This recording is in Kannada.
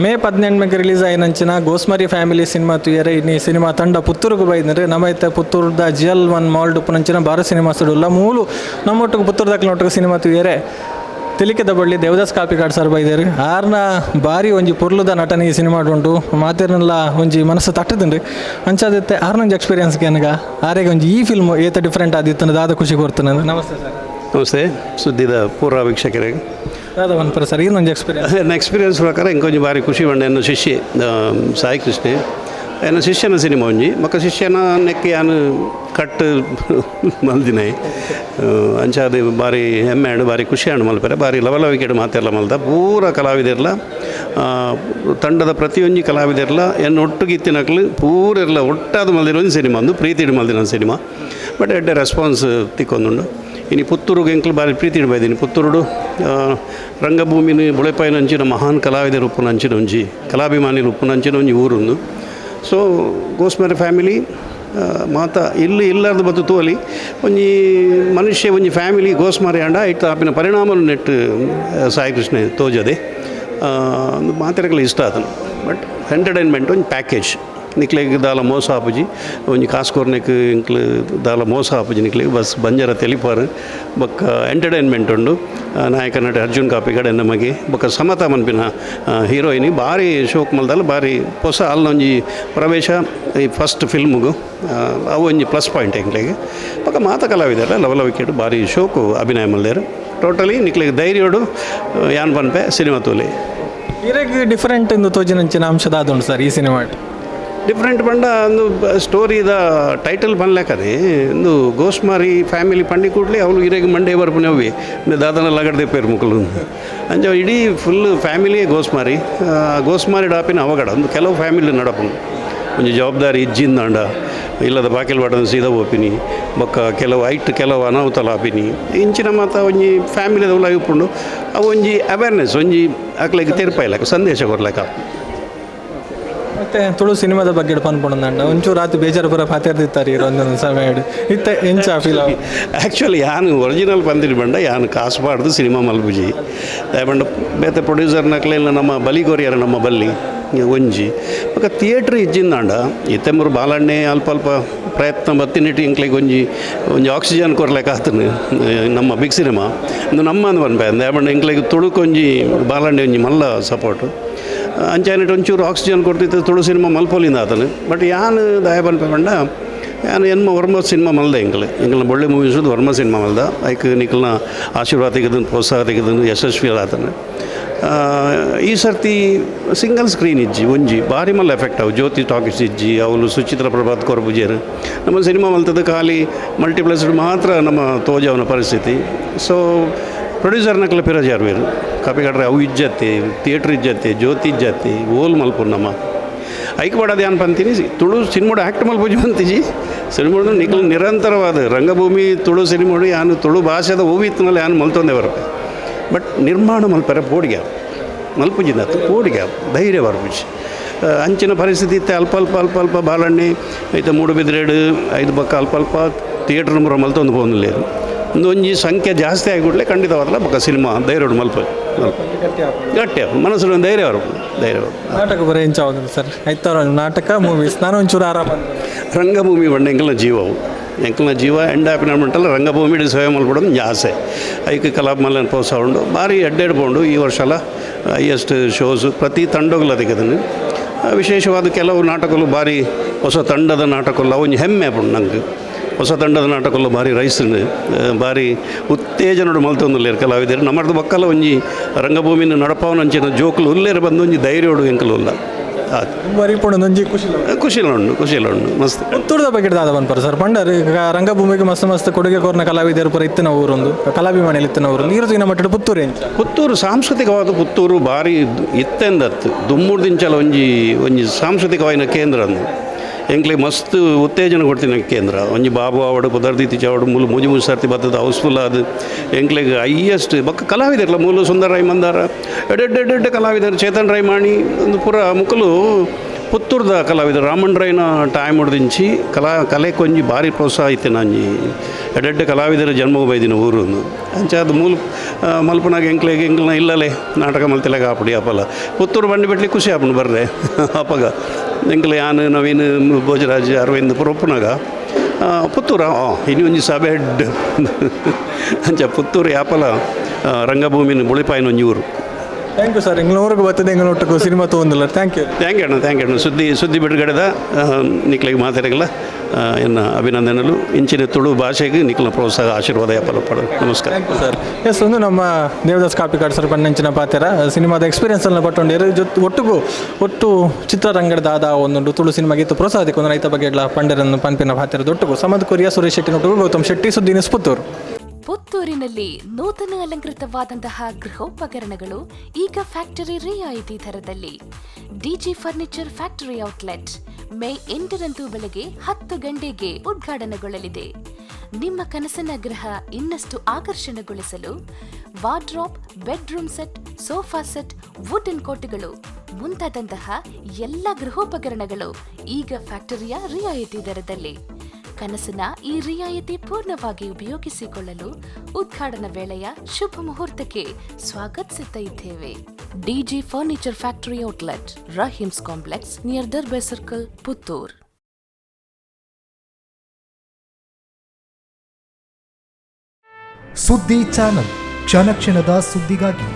ಮೇ 18 ರಿಲೀಸ್ ಆಯ್ನಂಚಿನ ಗೋಸ್ಮರಿ ಫ್ಯಾಮಿಲಿ ಸಿನಿಮಾ ತುಯರೆ ಇನ್ನು ಸಿನಿಮಾ ತಂಡ ಪುತ್ತೂರಿಗೆ ಬೈದ್ರೆ ನಮ್ಮೈತೆ ಪುತ್ತೂರ್ದ GL1 ಮಾಲ್ಡ್ ಉಪ್ಪುನಂಚಿನ ಬಾರ ಸಿನಿಮಾ ಸುಡುಲ್ಲ ಮೂಲು ನಮ್ಮೊಟ್ಟಿಗೆ ಪುತ್ತೂರ್ದಾಕ್ಲೊಟ್ಟಿಗೆ ಸಿನಿಮಾ ತುಯರೆ ತಿಳಿಕೆದ ಬಳ್ಳಿ ದೇವದಾಸ್ ಕಾಪಿಕಾಡ್ ಸರ್ ಬೈದೇರಿ ಆರ್ನ ಬಾರಿ ಒಂಜಿ ಪೊರ್ಲುದ ನಟನೆ ಈ ಸಿನಿಮಾ ಉಂಟು ಮಾತೇರನ್ಲ ಒಂಜಿ ಮನಸ್ಸು ತಟ್ಟದಿಂರಿ ಅಂಚಾದತ್ತೆ ಆರ್ನೊಂಜಿ ಎಕ್ಸ್ಪೀರಿಯನ್ಸ್ಗೆ ನನಗ ಆರೆಗೆ ಒಂಜಿ ಈ ಫಿಲ್ಮ್ ಏತ ಡಿಫ್ರೆಂಟ್ ಆದಿತ್ತು ದಾದ ಖುಷಿ ಕೊಡ್ತಾನೆ. ನಮಸ್ತೆ ಸರ್. ನಮಸ್ತೆ. ಸುದ್ದಿದ ಪೂರ್ವ ವೀಕ್ಷಕರಿಗೆ ದಾದ ಒಂದ್ಪರ ಸರ್ ಇನ್ನೊಂದು ಎಕ್ಸ್ಪೀರಿಯನ್ಸ್ ನನ್ನ ಎಕ್ಸ್ಪೀರಿಯನ್ಸ್ ಪ್ರಕಾರ ಇಂಕೊಂಚು ಭಾರಿ ಖುಷಿ ಬಂಡೆ ಎನ್ನ ಶಿಷ್ಯೆ ಸಾಯಿ ಕೃಷ್ಣ ಎನ್ನ ಶಿಷ್ಯನ ಸಿನಿಮಾ ಒಂಜಿ ಮಕ್ಕ ಶಿಷ್ಯನ ನೆಕ್ಕೆ ಯಾನು ಕಟ್ ಮಲ್ದಿನ ಅಂಚಾದ ಭಾರಿ ಹೆಮ್ಮೆ ಹಣ್ಣು ಭಾರಿ ಖುಷಿ ಹಣ್ಣು ಮಲ್ಪರೆ ಭಾರಿ ಲವಲವಿಕೆಡು ಮಾತೆಲ್ಲ ಮಲ್ದ ಪೂರ ಕಲಾವಿದರ್ಲ ತಂಡದ ಪ್ರತಿಯೊಂದು ಕಲಾವಿದರ್ಲ ಎನ್ನು ಒಟ್ಟಿಗೆ ಇತ್ತಿನಕ್ಲು ಪೂರೆಲ್ಲ ಒಟ್ಟಾದ ಮಲ್ದಿರೋ ಒಂದು ಸಿನಿಮಾ ಒಂದು ಪ್ರೀತಿಡು ಮಲ್ದಿನ ಸಿನಿಮಾ ಬಟ್ ಎಡ್ಡೆ ರೆಸ್ಪಾನ್ಸ್ ತಿಕ್ಕೊಂದುಂಡು. ಇನ್ನು ಪುತ್ತೂರಿಗೆ ಎಂಕ್ಲು ಭಾರಿ ಪ್ರೀತಿ ಇಡ್ಬೈದೀನಿ. ಪುತ್ತೂರು ರಂಗಭೂಮಿನ ಬುಳೆಪಾಯಿನಂಚಿನ ಮಹಾನ್ ಕಲಾವಿದರು ಉಪ್ಪುನಂಚಿನ ಒಂಜಿ ಕಲಾಭಿಮಾನಿಗಳು ಉಪ್ಪುನಂಚಿನ ಒಂಜಿ ಊರೊಂದು. ಸೊ ಗೋಸ್ಮರಿ ಫ್ಯಾಮಿಲಿ ಮಾತ ಇಲ್ಲಿ ಇಲ್ಲಾರ್ದು ಬತ್ತು ತೋಲಿ ಒಂಜಿ ಮನುಷ್ಯ ಒಂಜಿ ಫ್ಯಾಮಿಲಿ ಗೋಸ್ಮರಿ ಅಂಡ ಇಟ್ಟು ಆಪಿನ ಪರಿಣಾಮ ನೆಟ್ಟು ಸಾಯಿ ಕೃಷ್ಣ ತೋಜದೆ ಮಾತೆರೆಗಳು ಇಷ್ಟ ಆತನು. ಬಟ್ ಎಂಟರ್ಟೈನ್ಮೆಂಟ್ ಒಂದು ಪ್ಯಾಕೇಜ್ ನಿಕ್ಲೆಗೆ ದಾಲ ಮೋಸ ಆಪುಜಿ ಒಂಜಿ ಕಾಸ್ಕೋರ್ನೆಕ್ ಇಂಕ್ಲು ದಾಲ ಮೋಸ ಆಪುಜಿ ನಿಕ್ಲೆಗೆ ಬಸ್ ಬಂಜಾರ ತೆಲಿಪಾರು ಬೊಕ್ಕ ಎಂಟರ್ಟೈನ್ಮೆಂಟ್ ಉಂಡು. ನಾಯಕ ನಟ ಅರ್ಜುನ್ ಕಾಪಿಕಾಡ್ ನಮಗೆ ಬೊಕ್ಕ ಸಮತಾ ಮನ್ಪಿನ ಹೀರೋಯಿನಿ ಭಾರಿ ಶೋಕ್ ಮಲ್ದಲ್ಲ ಭಾರಿ ಹೊಸ ಅಲ್ಲೊಂಜಿ ಪ್ರವೇಶ ಈ ಫಸ್ಟ್ ಫಿಲ್ಮ್ಗು ಅವು ಒಂಜಿ ಪ್ಲಸ್ ಪಾಯಿಂಟ್ ಎಂಕ್ಲೆಗೆ ಬೊಕ್ಕ ಮಾತ ಕಲಾವಿದಾರ ಲವಲ ವಿಕೆಟ್ ಭಾರಿ ಶೋಕು ಅಭಿನಯ ಮಲ್ದೇರು ಟೋಟಲಿ ನಿಕ್ಲೆಗೆ ಧೈರ್ಯೋಡು ಯಾನ್ ಪನ್ಪೆ ಸಿನಿಮಾ ತೋಲಿ ಇರಗೆ ಡಿಫ್ರೆಂಟ್ ಎಂದು ತೋಜಿನಂಚಿನ ಅಂಶದ ಆದುಂಡು ಸರ್ ಈ ಸಿನಿಮಾ ಡಿಫ್ರೆಂಟ್ ಪಂಡ ಒಂದು ಸ್ಟೋರಿದ ಟೈಟಲ್ ಪನ್ಲೆಕ್ಕದೆ ಒಂದು ಗೋಸ್ಮಾರಿ ಫ್ಯಾಮಿಲಿ ಪಂಡಿ ಕೂಡಲೇ ಅವಳು ಇರೇಗ ಮಂಡೇ ಬರ್ಪು ನವ್ವಿ ದಾದನ ಲಗಡ್ದೆ ಪೇರು ಮುಕ್ಕಳು ಅಂಜ ಇಡೀ ಫುಲ್ ಫ್ಯಾಮಿಲಿಯೇ ಗೋಸ್ಮಾರಿ ಗೋಸ್ಮಾರಿ ಡಾಪಿನ ಅವಗಡ ಒಂದು ಕೆಲವು ಫ್ಯಾಮಿಲಿ ನಡಪನು ಒಂಜಿ ಜವಾಬ್ದಾರಿ ಇಜ್ಜಿಂದಾಂಡ ಇಲ್ಲದ ಬಾಕಿಲ್ ಬಾಟನ್ ಸೀದಾ ಓಪಿನಿ ಬೊಕ್ಕ ಕೆಲವು ಕೆಲವು ಅನಾಹುತಲ ಆಪಿನಿ ಇಂಚಿನ ಮಾತ ಒಂಜಿ ಫ್ಯಾಮಿಲಿದ ಲೈಫ್ ಉಂಡು ಅವು ಒಂಜಿ ಅವೇರ್ನೆಸ್ ಒಂಜಿ ಆಕ್ಲಿಗೆ ತೆರಪ ಇಲ್ಲ ಸಂದೇಶ ಕೊರ್ಲಕ್ಕ. ಮತ್ತು ತುಳು ಸಿನಿಮಾದ ಬಗ್ಗೆ ಪನ್ಪೊಂಡ ಒಂಚೂರು ರಾತ್ರಿ ಬೇಜಾರು ಪೂರ ಪಾತಿರ್ದಿತ್ತಾರೆ ಒಂದೊಂದು ಸಮಯ ಇತ್ತೆ ಎಂಚ ಫೀಲ್ ಆ್ಯಕ್ಚುಲಿ ಯಾನು ಒರಿಜಿನಲ್ ಪಂದಿರಿ ಬಂಡ ಯಾನು ಕಾಸು ಬಾರ್ದು ಸಿನಿಮಾ ಮಲ್ಬುಜಿ ಬಂಡ ಬೇತೆ ಪ್ರೊಡ್ಯೂಸರ್ನಕ್ಲೆಲ್ಲ ನಮ್ಮ ಬಲಿಗೋರಿಯರ ನಮ್ಮ ಬಲ್ಲಿ ಒಂಜಿ ಬೊಕ್ಕ ಥಿಯೇಟ್ರ್ ಇಜ್ಜಿಂದಾಂಡ ಇತ್ತೆಂಬರು ಬಾಲಣ್ಣೆ ಅಲ್ಪ ಅಲ್ಪ ಪ್ರಯತ್ನ ಬತ್ತಿನಿಟ್ಟು ಇಂಕ್ಲಿಗೆ ಒಂಜಿ ಆಕ್ಸಿಜನ್ ಕೊರ್ಲೆಕ್ಕ ಆತನು ನಮ್ಮ ಬಿಗ್ ಸಿನಿಮಾ ಒಂದು ನಮ್ಮ ಅಂದು ಬಂದ್ಬೆ ಅಂದ ಇಂಕ್ಲಿಗೆ ತುಳುಕೊಂಜಿ ಬಾಲಣ್ಣೆ ಒಂಜಿ ಮಲ್ಲ ಸಪೋರ್ಟು ಅಂಚಾನಿಟ್ಟು ಒಂಚೂರು ಆಕ್ಸಿಜನ್ ಕೊಡ್ತಿತ್ತು ತುಳು ಸಿನಿಮಾ ಮಲ್ಪೋಲಿಂದ ಆತನು. ಬಟ್ ಯಾನು ದಯ ಪಂಡ ಯಾನು ಎನ್ಮ ವರ್ಮ ಸಿನಿಮಾ ಮಲ್ದೆ ಎಂಕಲ್ನ ಒಳ್ಳೆ ಮೂವೀಸು ವರ್ಮ ಸಿನಿಮಾ ಮಲ್ದ ಐಕ್ ನಿಕಲ್ನ ಆಶೀರ್ವಾದ ತೆಗೆದನು ಪ್ರೋತ್ಸಾಹ ತೆಗೆದನು ಯಶಸ್ವಿ ಆತನು. ಈ ಸರ್ತಿ ಸಿಂಗಲ್ ಸ್ಕ್ರೀನ್ ಇಜ್ಜಿ ಒಂಜಿ ಭಾರಿ ಮಲ್ಲ ಎಫೆಕ್ಟ್ ಅವು ಜ್ಯೋತಿ ಟಾಕೀಸ್ ಇಜ್ಜಿ ಅವಳು ಸುಚಿತ್ರ ಪ್ರಭಾತ್ ಕೊರ್ಬುಜೇರು ನಮ್ಮ ಸಿನಿಮಾ ಮಲ್ತದ ಖಾಲಿ ಮಲ್ಟಿಪ್ಲೆಕ್ಸ್ಡ್ ಮಾತ್ರ ನಮ್ಮ ತೋಜವನ ಪರಿಸ್ಥಿತಿ. ಸೊ ಪ್ರೊಡ್ಯೂಸರ್ನಕ್ಲ ಪಿರಜಾರ್ ಬೇರು ಕಾಪಿಕಾಡ್ರೆ ಅವು ಇಜ್ಜತ್ತೆ ಥಿಯೇಟ್ರ್ ಇಜ್ಜತ್ತೆ ಜ್ಯೋತಿ ಇಜ್ಜತ್ತೆ ಓಲ್ ಮಲ್ಪು ನಮ್ಮ ಐಕ್ ಪಡೋದು ಏನು ಪಂತೀನಿ ತುಳು ಸಿನಿಮಾಡು ಆ್ಯಕ್ಟ್ ಮಲ್ಪುಜಿ ಅಂತಿಜಿ ಸಿನಿಮಾಡು ನಿಖಲ್ ನಿರಂತರವಾದ ರಂಗಭೂಮಿ ತುಳು ಸಿನಿಮಾಡು ಯಾನು ತುಳು ಭಾಷೆದ ಹೂವಿತ್ತಿನಲ್ಲಿ ಯಾನು ಮಲ್ತೊಂದೇ ಬರಬೇಕು. ಬಟ್ ನಿರ್ಮಾಣ ಮಲ್ಪರೆ ಪೋಡಿಗೆ ಮಲ್ಪುಜಿನ ಪೋಡಿಗೆ ಧೈರ್ಯ ಬರ್ಪುಜಿ ಅಂಚಿನ ಪರಿಸ್ಥಿತಿ ಇತ್ತೆ ಅಲ್ಪ ಅಲ್ಪ ಅಲ್ಪ ಅಲ್ಪ ಬಾಲಣ್ಣೆ ಐತೆ ಮೂಡುಬಿದ್ರೇಡು ಐದು ಬಕ್ಕ ಅಲ್ಪ ಅಲ್ಪ ಥಿಯೇಟ್ರ್ ನಂಬರ್ ಮಲ್ತೊಂದು ಹೋಗಲೇರು ಒಂದು ಒಂಜಿ ಸಂಖ್ಯೆ ಜಾಸ್ತಿ ಆಗಿಬಿಡ್ಲೆ ಖಂಡಿತವಾದಲ್ಲ ಬೊಕ್ಕ ಸಿನಿಮಾ ಧೈರ್ಯ ಮಲ್ಪ ಗಟ್ಟಿ ಮನಸ್ಸು ಧೈರ್ಯ ಧೈರ್ಯ ನಾಟಕ ಬರೀ ಎಂಚ ಸರ್ ಆಯ್ತಾರ ನಾಟಕ ಮೂವೀಸ್ ನಾನು ಒಂಚೂರು ಆರಾಮ ರಂಗಭೂಮಿ ಬಂಡ ಎಂಕಲ್ನ ಜೀವವು ಎಂಕಲ್ನ ಜೀವ ಎಂಡ್ ಆಪಿನಲ್ಲ ರಂಗಭೂಮಿ ಸೇವೆ ಮಲ್ಬಿಡೋದು ಜಾಸೆ ಐಕ್ ಕಲಾಪ ಮಲ್ಲ ಪ್ರೋತ್ಸಾಹ ಉಂಡು ಭಾರಿ ಎಡ್ಡೆಡ್ಕೊಂಡು ಈ ವರ್ಷ ಎಲ್ಲ ಹೈಯೆಸ್ಟ್ ಶೋಸು ಪ್ರತಿ ತಂಡಗಳು ತೆಗೆದನು ವಿಶೇಷವಾದ ಕೆಲವು ನಾಟಕಗಳು ಭಾರಿ ಹೊಸ ತಂಡದ ನಾಟಕಗಳು ಒಂಜಿ ಹೆಮ್ಮೆ ಆಪುಂಡು ನಂಗೆ ಹೊಸ ತಂಡದ ನಾಟಕಗಳು ಭಾರಿ ರೈಸನ್ನು ಭಾರಿ ಉತ್ತೇಜನೋಡು ಮಲ್ತೊಂದುಲ್ಲೇರು ಕಲಾವಿದರು ನಮ್ಮದು ಮಕ್ಕಳ ಒಂಜಿ ರಂಗಭೂಮಿನ ನಡಪವನಂಚಿನ ಜೋಕುಲು ಉಲ್ಲೇರು ಬಂದು ಒಂಜಿ ಧೈರ್ಯೋಡು ಎಂಕಲು ಇಲ್ಲ ಖುಷಿಲುಂಡು ಮಸ್ತ್ ಪುತ್ತೂರದ ಬಗ್ಗೆ ದಾದ ಬಂದ್ಪರು ಸರ್ ಪಂಡರ್ ರಂಗಭೂಮಿಗೆ ಮಸ್ತ್ ಮಸ್ತ್ ಕೊಡುಗೆ ಕೋರ್ನ ಕಲಾವಿದರು ಪೂರ ಇತ್ತಿನ ಊರೊಂದು ಕಲಾಭಿಮಾನಿಯಲ್ಲಿ ಇತ್ತಿನ ಊರಲ್ಲಿ ಇರೋದು ಮಟ್ಟ ಪುತ್ತೂರು ಸಾಂಸ್ಕೃತಿಕವಾದ ಪುತ್ತೂರು ಭಾರಿ ಇತ್ತೆಂದತ್ತು ದುಮ್ಮೂರು ದಿಂಚಲ ಒಂಜಿ ಸಾಂಸ್ಕೃತಿಕವಾದ ಕೇಂದ್ರ ಅಂದು ಎಂಕ್ಲಿಗೆ ಮಸ್ತ್ ಉತ್ತೇಜನ ಕೊಡ್ತೀನಿ ಕೇಂದ್ರ ಒಂಜಿ ಬಾಬು ಆವಡು ಪದಾರ್ಥಿ ಚಾವಡು ಮೂಲು ಮುಜಿ ಸರ್ತಿ ಬರ್ತದೆ ಹೌಸ್ಫುಲ್ ಅದು ಎಂಕ್ಲಿಗೆ ಹೈಯೆಸ್ಟ್ ಬಕ್ಕ ಕಲಾವಿದರಲ್ಲ ಮೂಲು ಸುಂದರ ರೈ ಮಂದಾರ ಎಡ್ಡೆ ಕಲಾವಿದರು ಚೇತನ್ ರೈ ಮಾಣಿ ಒಂದು ಪೂರ ಮುಕ್ಕಲು ಪುತ್ತೂರ್ದ ಕಲಾವಿದರು ರಾಮಣ್ರೈನ ಟೈಮ್ ಹೊಡೆದಿಂಚಿ ಕಲೆ ಕೊಂಜಿ ಭಾರಿ ಪ್ರೋತ್ಸಾಹ ಇತ್ತೆ ನಂಜಿ ಎಡ್ಡೆಡ್ಡೆ ಕಲಾವಿದರ ಜನ್ಮಕ್ಕೆ ಬೈದಿನ ಊರು ಅಂಚೆ ಅದು ಮಲ್ಪನಾಗ ಎಂಕ್ಲನ ಇಲ್ಲಲೇ ನಾಟಕ ಮಲ್ತಿಲಾಗ ಆಪಡಿ ಅಪ್ಪಲ್ಲ ಪುತ್ತೂರು ಬಂಡಿ ಬಿಡ್ಲಿಕ್ಕೆ ಖುಷಿ ಆಪಣ್ ಬರ್ರೆ ಅಪ್ಪಗ ಎಂಕ್ಲೆ ಯಾನು ನವೀನ್ ಭೋಜರಾಜ್ ಅರವಿಂದ್ ಪುರಪ್ಪನಾಗ ಪುತ್ತೂರ ಇನ್ನು ಒಂಜಿ ಸಭೆ ಹೆಡ್ ಅಂಚ ಪುತ್ತೂರು ಯಾಪಲ ರಂಗಭೂಮಿನ ಮುಳಿಪಾಯಿನ ಒಂಜಿ ಊರು. Thank you sir. ಎಂಗ್ಳೂರಿಗೆ ಬರ್ತದೆ ಎಂಗ್ಳೊಟ್ಟಿಗೆ ಸಿನಿಮಾ ತೊಗೊಂದಿಲ್ಲ. ಥ್ಯಾಂಕ್ ಯು ಅಣ್ಣ ಸುದ್ದಿ ಬಿಡುಗಡೆದ ನಿಕ್ಲಿಗೆ ಮಾತಾಡಗಲ್ಲ ಎನ್ನ ಅಭಿನಂದನೆಗಳು ಇಂಚಿನ ತುಳು ಭಾಷೆಗೆ ನಿಕ್ಲ ಪ್ರೋತ್ಸಾಹ ಆಶೀರ್ವಾದ ಯಾಪಲ ಪಡ. ನಮಸ್ಕಾರ. Thank you sir. ಎಸ್ ಒಂದು ನಮ್ಮ ದೇವದಾಸ್ ಕಾಪಿಕಾಡ್ ಸರ್ ಪಣ್ಣಂಚಿನ ಪಾತ್ರ ಸಿನಿಮಾದ ಎಕ್ಸ್ಪೀರಿಯನ್ಸನ್ನು ಪಟ್ಟೊಂಡು ಒಟ್ಟು ಚಿತ್ರರಂಗದ ಆದ ಒಂದು ತುಳು ಸಿನಿಮಾಗೆ ಇತ್ತು ಪ್ರೋತ್ಸಾಹಕ್ಕೆ ಒಂದು ರೈತ ಬಗ್ಗೆ ಪಂಡರನ್ನು ಪಂಪಿನ ಪಾತ್ರದ ಒಟ್ಟಿಗೂ ಸಮದ್ ಕೊರಿಯಾ ಸುರೇಶ್ ಶೆಟ್ಟಿನೊಟ್ಟಿಗೂ ಗೌತಮ್ ಶೆಟ್ಟಿ ಸುದ್ದಿ ನ್ಯೂಸ್ ಪುತ್ತೂರು. ಪುತ್ತೂರಿನಲ್ಲಿ ನೂತನ ಅಲಂಕೃತವಾದಂತಹ ಗೃಹೋಪಕರಣಗಳು ಈಗ ಫ್ಯಾಕ್ಟರಿ ರಿಯಾಯಿತಿ ದರದಲ್ಲಿ. DG furniture factory outlet May 8ರಂದು ಬೆಳಗ್ಗೆ 10 ಗಂಟೆಗೆ ಉದ್ಘಾಟನೆಗೊಳ್ಳಲಿದೆ. ನಿಮ್ಮ ಕನಸಿನ ಗೃಹ ಇನ್ನಷ್ಟು ಆಕರ್ಷಣೆಗೊಳಿಸಲು wardrobe, bedroom set, sofa set, wooden ಕೋಟೆಗಳು ಮುಂತಾದಂತಹ ಎಲ್ಲ ಗೃಹೋಪಕರಣಗಳು ಈಗ ಫ್ಯಾಕ್ಟರಿಯ ರಿಯಾಯಿತಿ ದರದಲ್ಲಿ. ಕನಸಿನ ಈ ರಿಯಾಯಿತಿ ಪೂರ್ಣವಾಗಿ ಉಪಯೋಗಿಸಿಕೊಳ್ಳಲು ಉದ್ಘಾಟನಾ ವೇಳೆಯ ಶುಭ ಮುಹೂರ್ತಕ್ಕೆ ಸ್ವಾಗತಿಸುತ್ತಾ ಇದ್ದೇವೆ. DG furniture factory outlet, 𝐼𝐻𝐿 complex near Darbe circle, Puttur. Suddi channel, ಕ್ಷಣ ಕ್ಷಣದ ಸುದ್ದಿಗಾಗಿ.